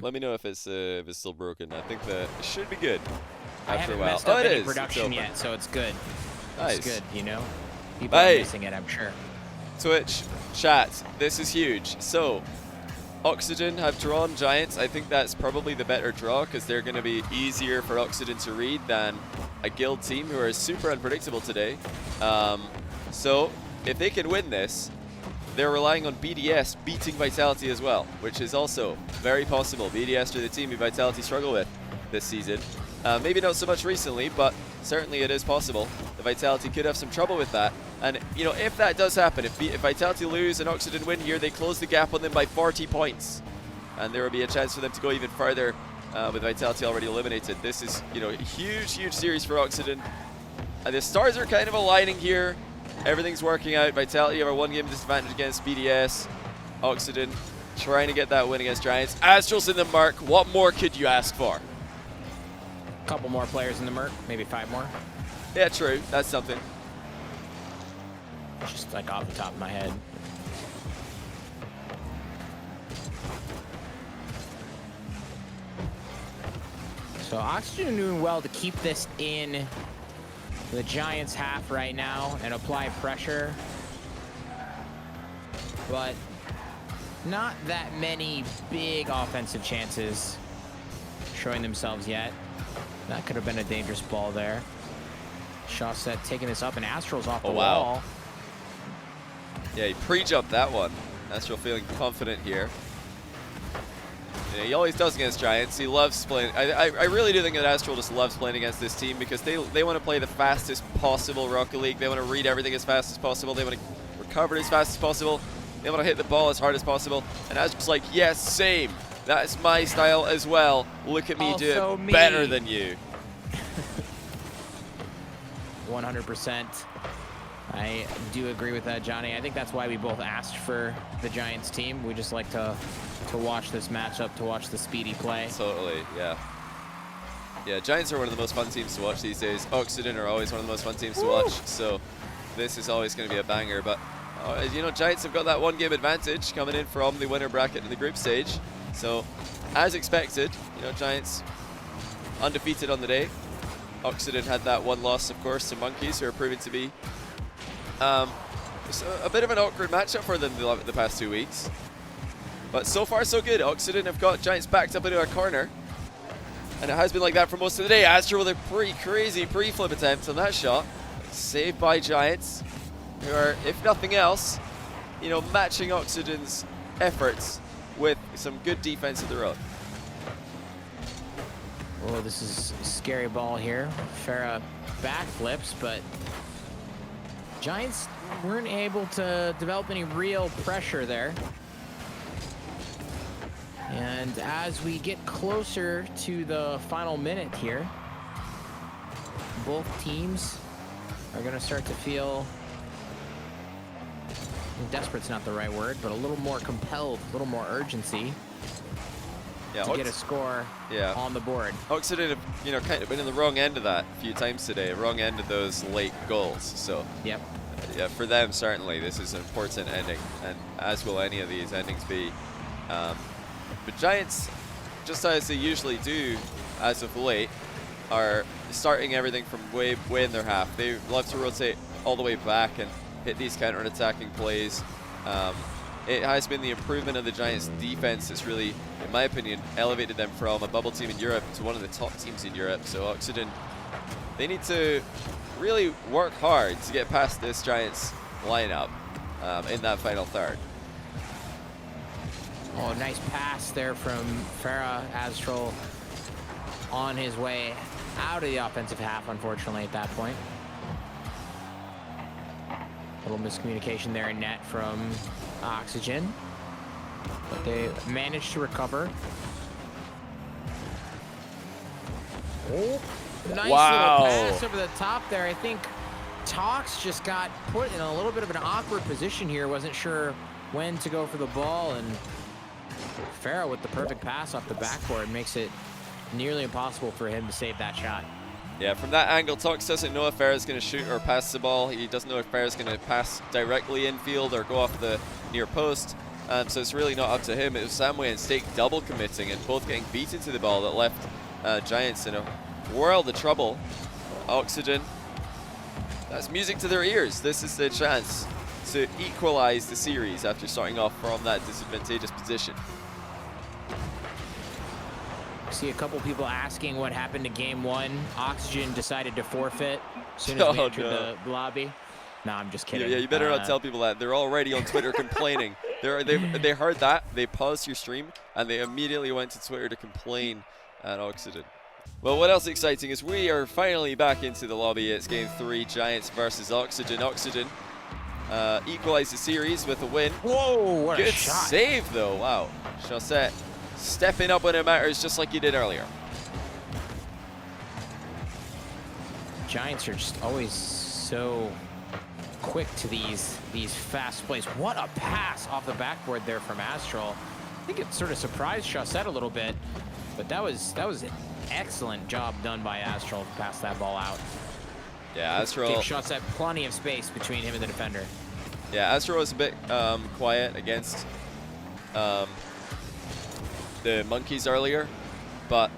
Let me know if it's still broken. I think that it should be good I after a haven't while. messed up it any is. production yet, so it's good. Nice. It's good, you know? People are missing it, I'm sure. Twitch, chat, this is huge. So, Oxygen have drawn Giants. I think that's probably the better draw because they're going to be easier for Oxygen to read than a guild team who are super unpredictable today. So, if they can win this, they're relying on BDS beating Vitality as well, which is also very possible. BDS are the team who Vitality struggle with this season. Maybe not so much recently, but certainly it is possible. The Vitality could have some trouble with that. And, you know, if that does happen, if Vitality lose and Oxygen win here, they close the gap on them by 40 points. And there will be a chance for them to go even further with Vitality already eliminated. This is, you know, a huge, huge series for Oxygen. And the stars are kind of aligning here. Everything's working out. Vitality have a one-game disadvantage against BDS. Oxygen trying to get that win against Giants. Astral's in the Merc. What more could you ask for? A couple more players in the Merc, maybe 5 more. Yeah, true. That's something. Just like off the top of my head. So Oxygen doing well to keep this in the Giants' half right now and apply pressure. But not that many big offensive chances showing themselves yet. That could have been a dangerous ball there. Shawset taking this up, and Astral's off the wall. Yeah, he pre-jumped that one. Astral feeling confident here. Yeah, he always does against Giants. He loves playing. I really do think that Astral just loves playing against this team because they want to play the fastest possible Rocket League. They want to read everything as fast as possible. They want to recover as fast as possible. They want to hit the ball as hard as possible. And Astral's like, yes, same. That's my style as well. Look at me do it better than you. 100%. I do agree with that, Johnny. I think that's why we both asked for the Giants team. We just like to watch this matchup, to watch the speedy play. Totally, yeah. Yeah, Giants are one of the most fun teams to watch these days. Oxygen are always one of the most fun teams to watch, so this is always going to be a banger. But, you know, Giants have got that one-game advantage coming in from the winner bracket in the group stage. So, as expected, you know, Giants undefeated on the day. Oxygen had that one loss, of course, to Monkeys, who are proving to be it's a bit of an awkward matchup for them the past 2 weeks. But so far, so good. Oxygen have got Giants backed up into a corner. And it has been like that for most of the day. Astro with a pretty crazy pre-flip attempt on that shot. Saved by Giants, who are, if nothing else, you know, matching Oxygen's efforts with some good defense of their own. Oh, this is a scary ball here. Farah backflips, but Giants weren't able to develop any real pressure there. And as we get closer to the final minute here, both teams are going to start to feel, desperate's not the right word, but a little more compelled, a little more urgency to get a score on the board. Oxygen have, you know, kind of been in the wrong end of that a few times today, wrong end of those late goals. So, yeah, for them, certainly, this is an important ending, and as will any of these endings be. But Giants, just as they usually do as of late, are starting everything from way in their half. They love to rotate all the way back and hit these counter-attacking plays. It has been the improvement of the Giants' defense that's really, in my opinion, elevated them from a bubble team in Europe to one of the top teams in Europe. So Oxygen, they need to really work hard to get past this Giants lineup in that final third. Oh, nice pass there from Farah. Astral on his way out of the offensive half, unfortunately, at that point. A little miscommunication there in net from Oxygen, but they managed to recover. Oh, nice little pass over the top there. I think Tox just got put in a little bit of an awkward position here. Wasn't sure when to go for the ball, and Farah with the perfect pass off the backboard makes it nearly impossible for him to save that shot. Yeah, from that angle, Tox doesn't know if Farah's going to shoot or pass the ball. He doesn't know if Farah's going to pass directly infield or go off the near post. so it's really not up to him. It was Samway and Stake double committing and both getting beaten to the ball that left Giants in a world of trouble. Oxygen, that's music to their ears. This is their chance to equalize the series after starting off from that disadvantageous position. See a couple people asking what happened to game 1. Oxygen decided to forfeit as soon as we entered the lobby. No, I'm just kidding. Yeah, you better not tell people that. They're already on Twitter complaining. They heard that, they paused your stream, and they immediately went to Twitter to complain at Oxygen. Well, what else exciting is we are finally back into the lobby. It's game 3, Giants versus Oxygen. Oxygen equalized the series with a win. Whoa, what Good a shot. save, though. Wow. Chaussette stepping up when it matters, just like you did earlier. Giants are just always so quick to these fast plays. What a pass off the backboard there from Astral. I think it sort of surprised Chaussette a little bit, but that was an excellent job done by Astral to pass that ball out. Yeah, Astral gave Chaussette plenty of space between him and the defender. Yeah, Astral was a bit quiet against the Monkeys earlier, but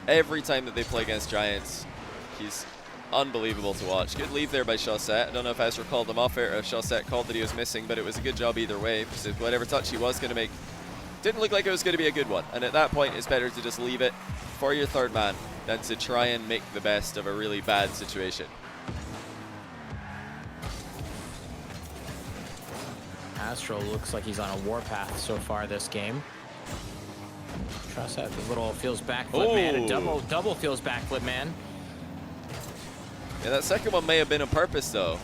every time that they play against Giants, he's unbelievable to watch. Good leave there by Chaussette. I don't know if Astral called him off it or if Chaussette called that he was missing, but it was a good job either way, because whatever touch he was going to make didn't look like it was going to be a good one. And at that point, it's better to just leave it for your third man than to try and make the best of a really bad situation. Astral looks like he's on a warpath so far this game. Chaussette, the little feels backflip man, a double feels backflip man. Yeah, that second one may have been on purpose though.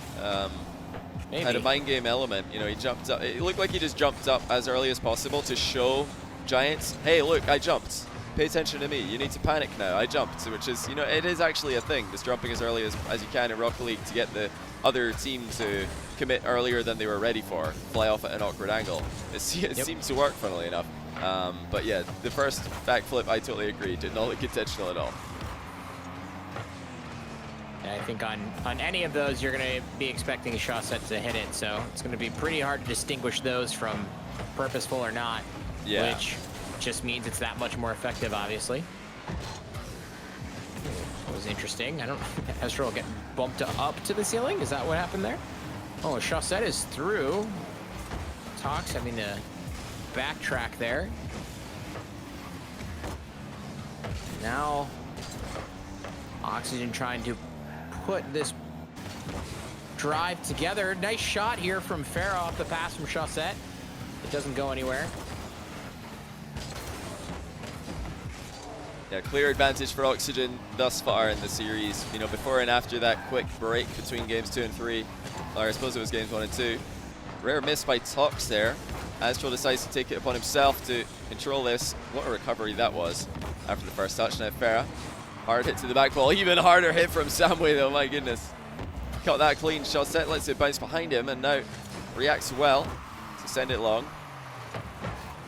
Maybe. Had a mind game element. You know, he jumped up. It looked like he just jumped up as early as possible to show Giants, hey, look, I jumped. Pay attention to me. You need to panic now. I jumped, which is, you know, it is actually a thing. Just jumping as early as you can in Rocket League to get the other team to commit earlier than they were ready for. Fly off at an awkward angle. It seems to work, funnily enough. But yeah, the first backflip, I totally agree, did not look intentional at all. And I think on any of those, you're going to be expecting Chaussette to hit it, so it's going to be pretty hard to distinguish those from purposeful or not, which just means it's that much more effective, obviously. That was interesting. I don't Astral get bumped up to the ceiling? Is that what happened there? Oh, Chaussette is through. Tox having to backtrack there. Now, Oxygen trying to put this drive together. Nice shot here from Farah off the pass from Chaussette. It doesn't go anywhere. Yeah, clear advantage for Oxygen thus far in the series. You know, before and after that quick break between games 2 and 3, or I suppose it was games 1 and 2. Rare miss by Tox there. Astral decides to take it upon himself to control this. What a recovery that was after the first touch. Now Farah, hard hit to the back ball. Even harder hit from Samway though, my goodness. Cut that clean. Chaussette lets it bounce behind him and now reacts well to send it long.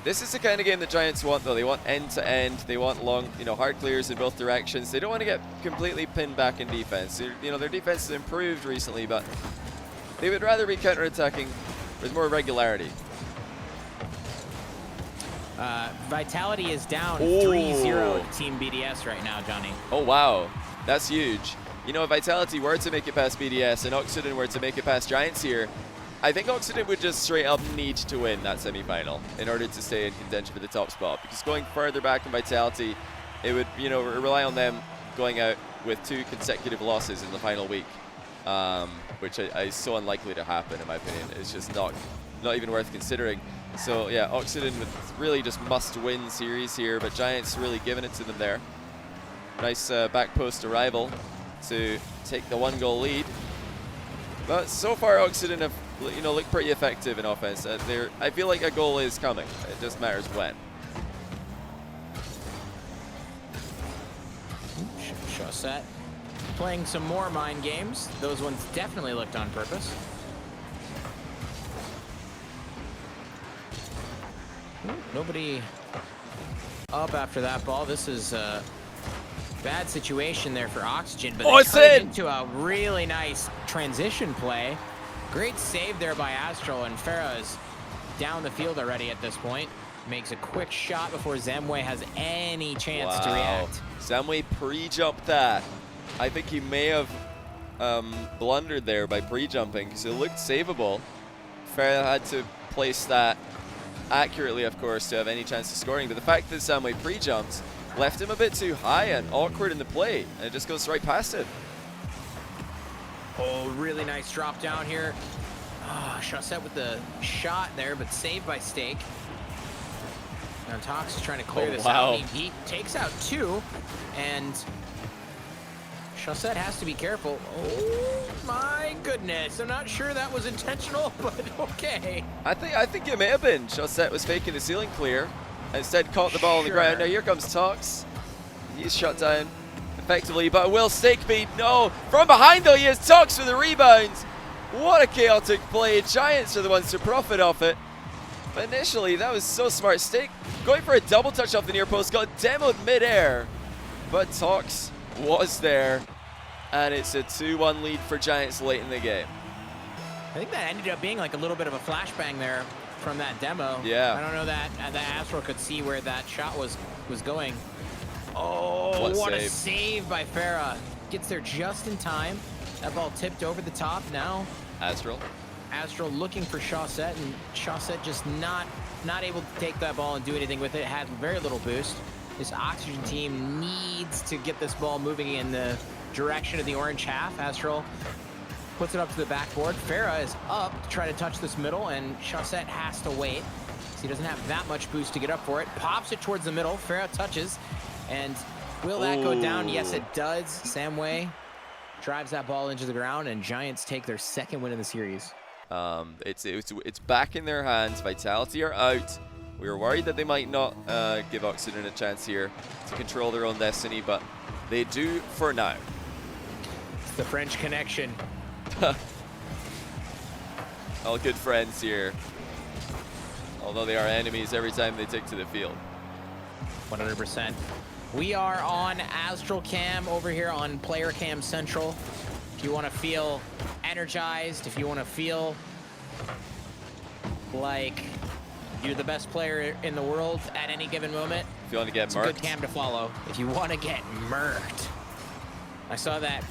This is the kind of game that Giants want though. They want end to end. They want long, you know, hard clears in both directions. They don't want to get completely pinned back in defense. You know, their defense has improved recently, but they would rather be counterattacking with more regularity. Vitality is down 3-0 to Team BDS right now, Johnny. Oh, wow. That's huge. You know, if Vitality were to make it past BDS and Oxygen were to make it past Giants here, I think Oxygen would just straight up need to win that semi-final in order to stay in contention for the top spot. Because going further back in Vitality, it would, you know, rely on them going out with 2 consecutive losses in the final week, which is so unlikely to happen, in my opinion. It's just not even worth considering. So yeah, Oxygen with really just must-win series here, but Giants really giving it to them there. Nice back post arrival to take the 1-goal lead. But so far, Oxygen have, you know, looked pretty effective in offense. I feel like a goal is coming. It just matters when. Chaussette playing some more mind games. Those ones definitely looked on purpose. Nobody up after that ball. This is a bad situation there for Oxygen, but they turned it into a really nice transition play. Great save there by Astral, and Farah is down the field already at this point. Makes a quick shot before Zemwe has any chance to react. Zemwe pre-jumped that. I think he may have blundered there by pre-jumping because it looked savable. Farah had to place that accurately, of course, to have any chance of scoring. But the fact that Zemwe pre-jumped left him a bit too high and awkward in the play, and it just goes right past it. Oh, really nice drop down here. Oh, Chaussette with the shot there, but saved by Steak. Now Tox is trying to clear this out. He takes out 2, and Chaussette has to be careful. Oh my goodness! I'm not sure that was intentional, but okay. I think it may have been. Chaussette was faking the ceiling clear, and instead caught the ball on the ground. Now here comes Tox. He's shut down effectively, but will Steak beat? No! From behind though, he has Tox for the rebound. What a chaotic play. Giants are the ones to profit off it. But initially, that was so smart. Steak going for a double touch off the near post, got demoed midair. But Tox was there, and it's a 2-1 lead for Giants late in the game. I think that ended up being like a little bit of a flashbang there from that demo. Yeah. I don't know that Astral could see where that shot was going. Oh, what a save by Farah. Gets there just in time. That ball tipped over the top now. Astral looking for Chaussette, and Chaussette just not able to take that ball and do anything with it. Had very little boost. This Oxygen team needs to get this ball moving in the direction of the orange half. Astral puts it up to the backboard. Farah is up to try to touch this middle, and Chaussette has to wait. So he doesn't have that much boost to get up for it. Pops it towards the middle. Farah touches, and will that go down? Yes, it does. Samway drives that ball into the ground, and Giants take their 2nd win in the series. It's back in their hands. Vitality are out. We were worried that they might not give Oxygen a chance here to control their own destiny, but they do for now. It's the French connection. All good friends here, although they are enemies every time they take to the field. 100%. We are on Astral Cam over here on Player Cam Central. If you want to feel energized, if you want to feel like you're the best player in the world at any given moment, if you want to get it's murked, a good cam to follow. If you want to get murked. I saw that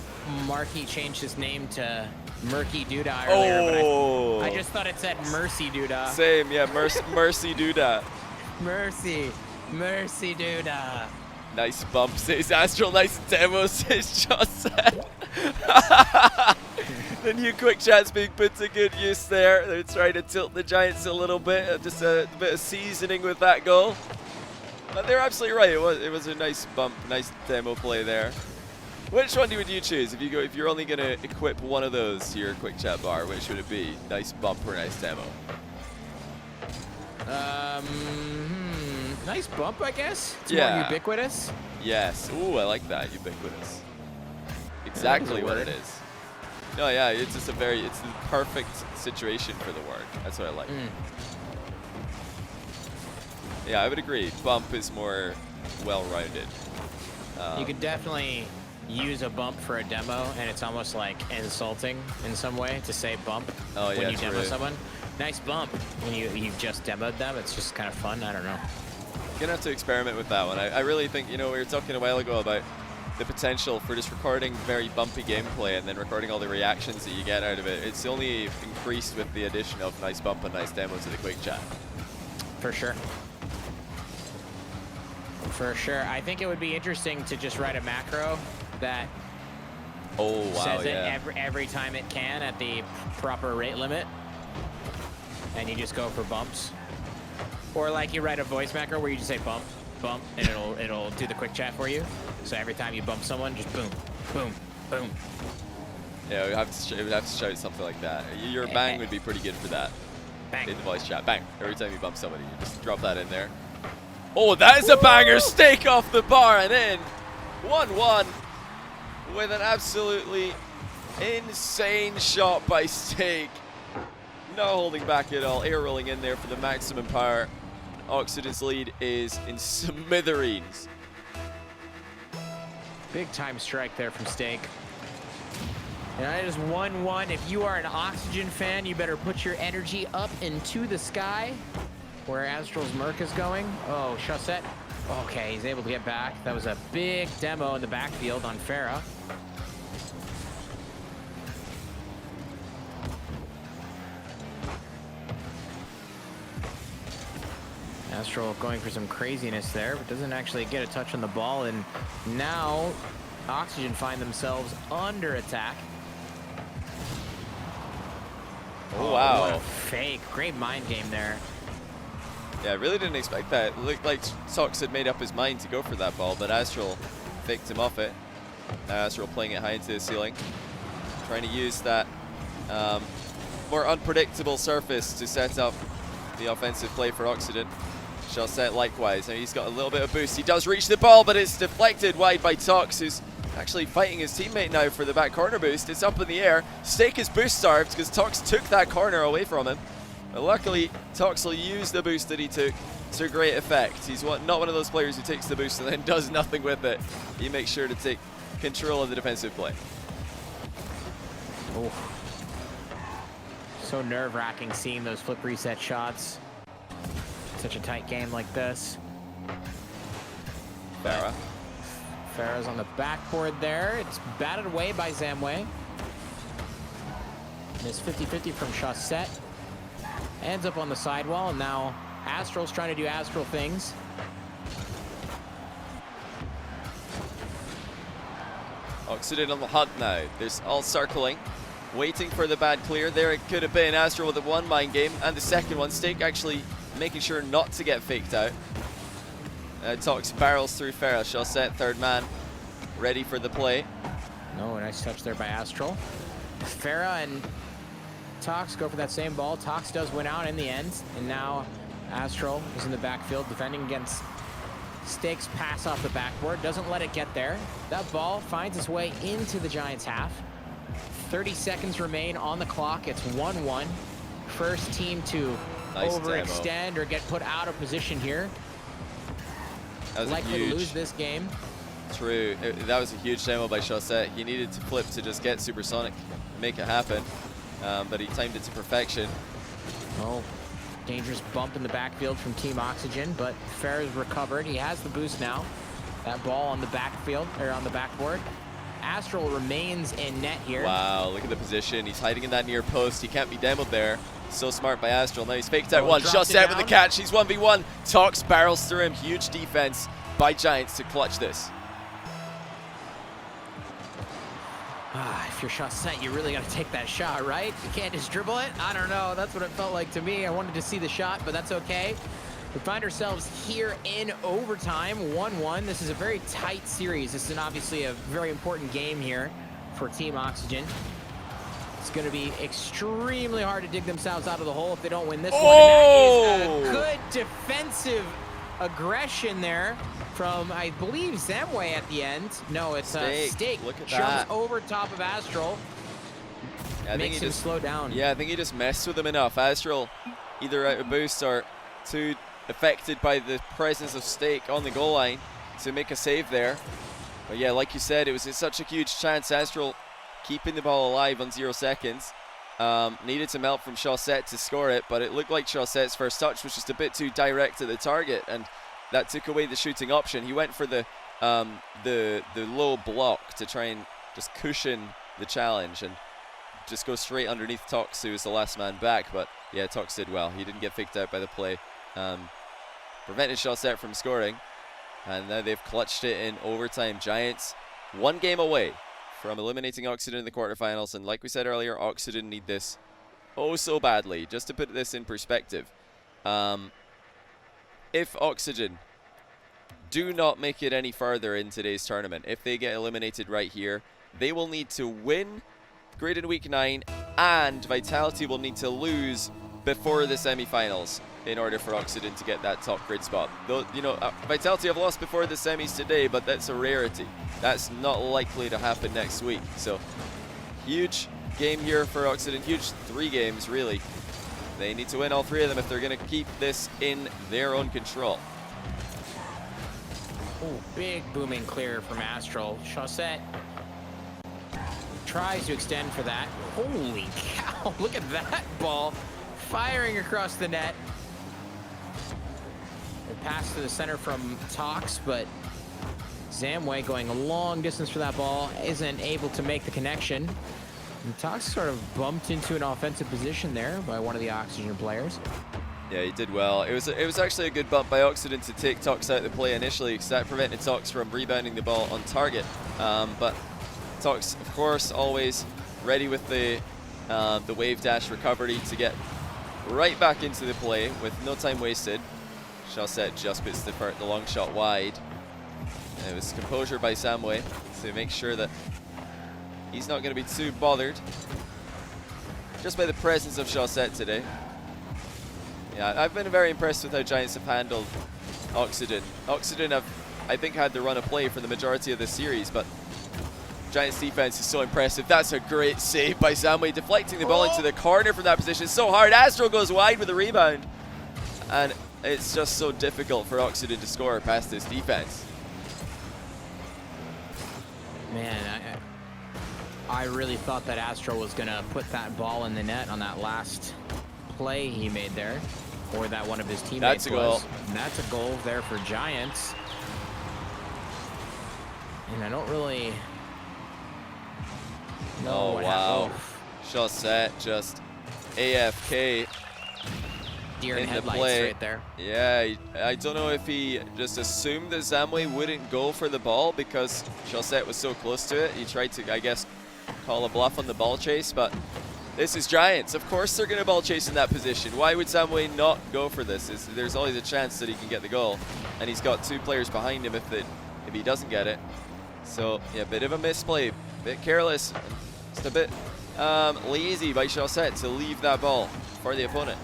Marky changed his name to Murky Doodah earlier, but I just thought it said Mercy Doodah. Same, yeah, Mercy Doodah. Mercy Doodah. Nice bump, says Astral. Nice demo, says Chaussette. The new quick chat's being put to good use there. They're trying to tilt the Giants a little bit. Just a bit of seasoning with that goal. But they're absolutely right. It was a nice bump, nice demo play there. Which one would you choose if you're only gonna equip one of those to your quick chat bar? Which would it be? Nice bump or nice demo? Nice bump, I guess. It's more ubiquitous. Yes. Ooh, I like that. Ubiquitous. Exactly what it is. No, yeah, it's just it's the perfect situation for the word. That's what I like. Yeah, I would agree. Bump is more well-rounded. You could definitely use a bump for a demo, and it's almost like insulting in some way to say bump when you demo someone. Nice bump when you've just demoed them. It's just kind of fun. I don't know. Gonna have to experiment with that one. I really think, we were talking a while ago about the potential for just recording very bumpy gameplay and then recording all the reactions that you get out of it. It's only increased with the addition of nice bump and nice demo to the quick chat. For sure. For sure. I think it would be interesting to just write a macro that says it every time it can at the proper rate limit, and you just go for bumps. Or like you write a voice macro where you just say bump, bump, and it'll do the quick chat for you. So every time you bump someone, just boom, boom, boom. Yeah, we have to shout something like that. Your bang would be pretty good for that. Bang. In the voice chat, bang. Every time you bump somebody, you just drop that in there. Oh, that is a banger! Steak off the bar and in. 1-1 with an absolutely insane shot by Steak. No holding back at all. Air rolling in there for the maximum power. Oxygen's lead is in smithereens. Big time strike there from Steak. And that is 1-1. If you are an Oxygen fan, you better put your energy up into the sky where Astral's Merc is going. Oh, Chaussette. Okay, he's able to get back. That was a big demo in the backfield on Farah. Astral going for some craziness there, but doesn't actually get a touch on the ball. And now Oxygen find themselves under attack. Oh, wow. What a fake. Great mind game there. Yeah, I really didn't expect that. It looked like Tox had made up his mind to go for that ball, but Astral faked him off it. Now Astral playing it high into the ceiling. Trying to use that more unpredictable surface to set up the offensive play for Oxygen. Chaussette likewise. Now he's got a little bit of boost. He does reach the ball, but it's deflected wide by Tox, who's actually fighting his teammate now for the back corner boost. It's up in the air. Steak is boost starved because Tox took that corner away from him. But luckily, Tox will use the boost that he took to great effect. He's not one of those players who takes the boost and then does nothing with it. He makes sure to take control of the defensive play. Oh. So nerve-wracking seeing those flip reset shots. Such a tight game like this. Farah. Farah's on the backboard there. It's batted away by Zamway. Miss 50-50 from Chaussette. Ends up on the sidewall, and now Astral's trying to do Astral things. Oxygen on the hunt now. There's all circling, waiting for the bad clear. There it could have been. Astral with the one mind game, and the second one. Steak actually making sure not to get faked out. Tox barrels through Farah. Chaussette, third man, ready for the play. No, nice touch there by Astral. Farah and Tox go for that same ball. Tox does win out in the end, and now Astral is in the backfield defending against Steak's pass off the backboard. Doesn't let it get there. That ball finds its way into the Giants' half. 30 seconds remain on the clock. It's 1-1. First team to overextend or get put out of position here. That was likely to lose this game. True. That was a huge demo by Chaussette. He needed to flip to just get supersonic, make it happen. But he timed it to perfection. Oh, dangerous bump in the backfield from Team Oxygen, but Farah's recovered. He has the boost now. That ball on the backfield, or on the backboard. Astral remains in net here. Wow, look at the position. He's hiding in that near post. He can't be demoed there. So smart by Astral. Now he's faked out one. Chaussette with the catch. He's 1v1. Tox barrels through him. Huge defense by Giants to clutch this. If you're Chaussette, you really got to take that shot, right? You can't just dribble it. I don't know. That's what it felt like to me. I wanted to see the shot, but that's okay. We find ourselves here in overtime, 1-1. This is a very tight series. This is obviously a very important game here for Team Oxygen. It's going to be extremely hard to dig themselves out of the hole if they don't win this one. And that is a good defensive aggression there from, I believe, Zamway at the end. No, it's Steak. Look at Shoves that. over top of Astral. Yeah, makes him slow down. Yeah, I think he just messed with him enough. Astral either out of boost or too affected by the presence of Steak on the goal line to make a save there. But yeah, like you said, it was such a huge chance. Astral keeping the ball alive on 0 seconds. Needed some help from Chaussette to score it, but it looked like Chaussette's first touch was just a bit too direct at the target, and that took away the shooting option. He went for the low block to try and just cushion the challenge and just go straight underneath Tox, who was the last man back. But yeah, Tox did well. He didn't get faked out by the play. Prevented Chaussette from scoring, and now they've clutched it in overtime. Giants 1 game away from eliminating Oxygen in the quarterfinals, and like we said earlier, Oxygen need this oh so badly. Just to put this in perspective, if Oxygen do not make it any further in today's tournament, if they get eliminated right here, they will need to win Grid in Week 9, and Vitality will need to lose before the semi-finals in order for Oxygen to get that top grid spot. Though, you know, Vitality have lost before the semis today, but that's a rarity. That's not likely to happen next week. So, huge game here for Oxygen. Huge 3 games, really. They need to win all 3 of them if they're going to keep this in their own control. Oh, big booming clear from Astral. Chaussette tries to extend for that. Holy cow, look at that ball firing across the net. It passed to the center from Tox, but Zamway going a long distance for that ball, isn't able to make the connection. And Tox sort of bumped into an offensive position there by one of the Oxygen players. Yeah, he did well. It was actually a good bump by Oxygen to take Tox out of the play initially, because that prevented Tox from rebounding the ball on target. But Tox, of course, always ready with the wave dash recovery to get right back into the play with no time wasted. Chaussette just puts the long shot wide. And it was composure by Zamway to make sure that he's not going to be too bothered just by the presence of Chaussette today. Yeah, I've been very impressed with how Giants have handled Oxygen. Oxygen have, I think, had the run of play for the majority of the series, but Giants defense is so impressive. That's a great save by Zamway, deflecting the ball into the corner from that position so hard. Astro goes wide with a rebound, and it's just so difficult for Oxygen to score past this defense. Man, I really thought that Astro was going to put that ball in the net on that last play he made there, or that one of his teammates That's a goal. And that's a goal there for Giants. And I don't really know Oh, what wow. happened. Chaussette just AFK Deer in in the headlights play. right there. Yeah, I don't know if he just assumed that Zamway wouldn't go for the ball because Chaussette was so close to it. He tried to, I guess, call a bluff on the ball chase, but this is Giants. Of course they're going to ball chase in that position. Why would Zamway not go for this? There's always a chance that he can get the goal, and he's got two players behind him if he doesn't get it. So, yeah, bit of a misplay, bit careless, just a bit lazy by Chaussette to leave that ball for the opponent.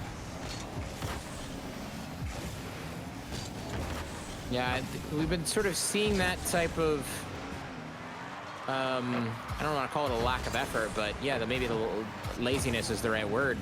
Yeah, we've been sort of seeing that type of, I don't want to call it a lack of effort, but yeah, maybe the laziness is the right word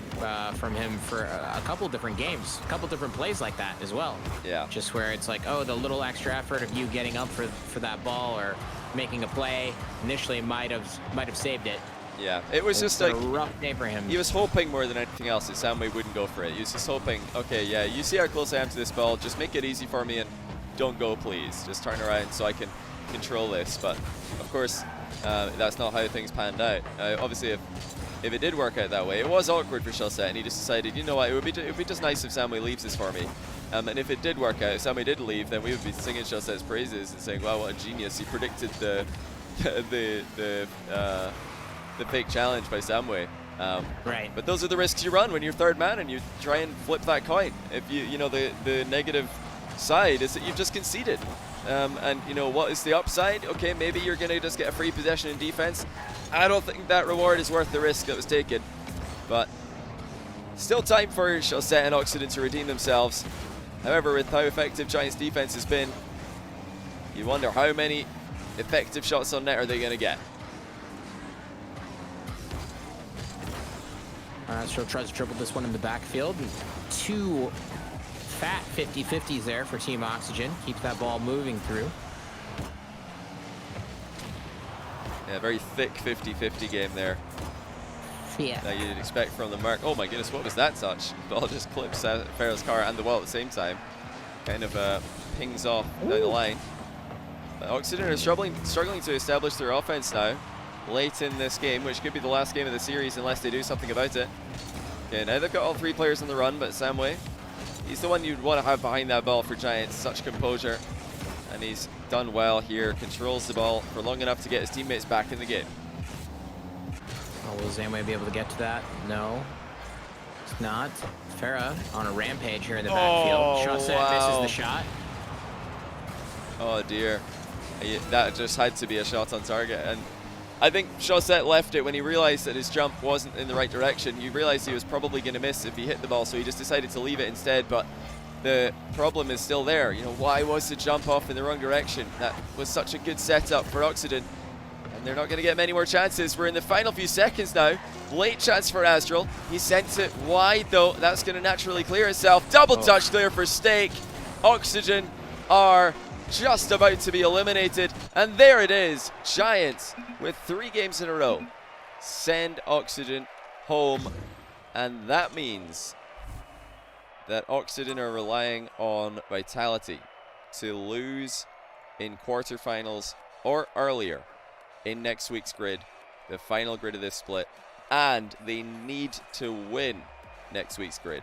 from him for a couple different games, a couple different plays like that as well. Yeah. Just where it's like, oh, the little extra effort of you getting up for that ball or making a play initially might have saved it. Yeah, it was just like a rough day for him. He was hoping more than anything else that Zamway wouldn't go for it. He was just hoping, okay, yeah, you see how close I am to this ball, just make it easy for me and don't go, please. Just turn around so I can control this. But of course, that's not how things panned out. Obviously, if it did work out that way, it was awkward for Chaussette, and he just decided, you know what, it would be just nice if Zamway leaves this for me. And if it did work out, if Zamway did leave, then we would be singing Chaussette's praises and saying, wow, what a genius. He predicted the fake challenge by Zamway. Right. But those are the risks you run when you're third man and you try and flip that coin. If you know, the negative side is that you've just conceded. And you know, what is the upside? Okay, maybe you're going to just get a free possession in defense. I don't think that reward is worth the risk that was taken. But still time for Chaussette and Oxygen to redeem themselves. However, with how effective Giants defense has been, you wonder how many effective shots on net are they going to get. Astro tries to triple this one in the backfield. Two fat 50-50s there for Team Oxygen. Keeps that ball moving through. Yeah, very thick 50-50 game there. Yeah. That you'd expect from the Merc. Oh my goodness, what was that touch? The ball just clips Farrell's car and the wall at the same time. Kind of pings off down the line. But Oxygen are struggling to establish their offense now, late in this game, which could be the last game of the series unless they do something about it. Okay, now they've got all three players on the run, but Zamway, he's the one you'd want to have behind that ball for Giants. Such composure, and he's done well here. Controls the ball for long enough to get his teammates back in the game. Oh, will Zamway be able to get to that? No, it's not. Farah on a rampage here in the backfield. Chaussette misses the shot. Oh dear, that just had to be a shot on target. And I think Chaussette left it when he realized that his jump wasn't in the right direction. You realized he was probably going to miss if he hit the ball, so he just decided to leave it instead. But the problem is still there. You know, why was the jump off in the wrong direction? That was such a good setup for Oxygen, and they're not going to get many more chances. We're in the final few seconds now. Late chance for Astral. He sent it wide though. That's going to naturally clear itself. Double touch there for Stake. Oxygen are just about to be eliminated, and there it is. Giants with 3 games in a row send Oxygen home. And that means that Oxygen are relying on Vitality to lose in quarterfinals or earlier in next week's grid, the final grid of this split, and they need to win next week's grid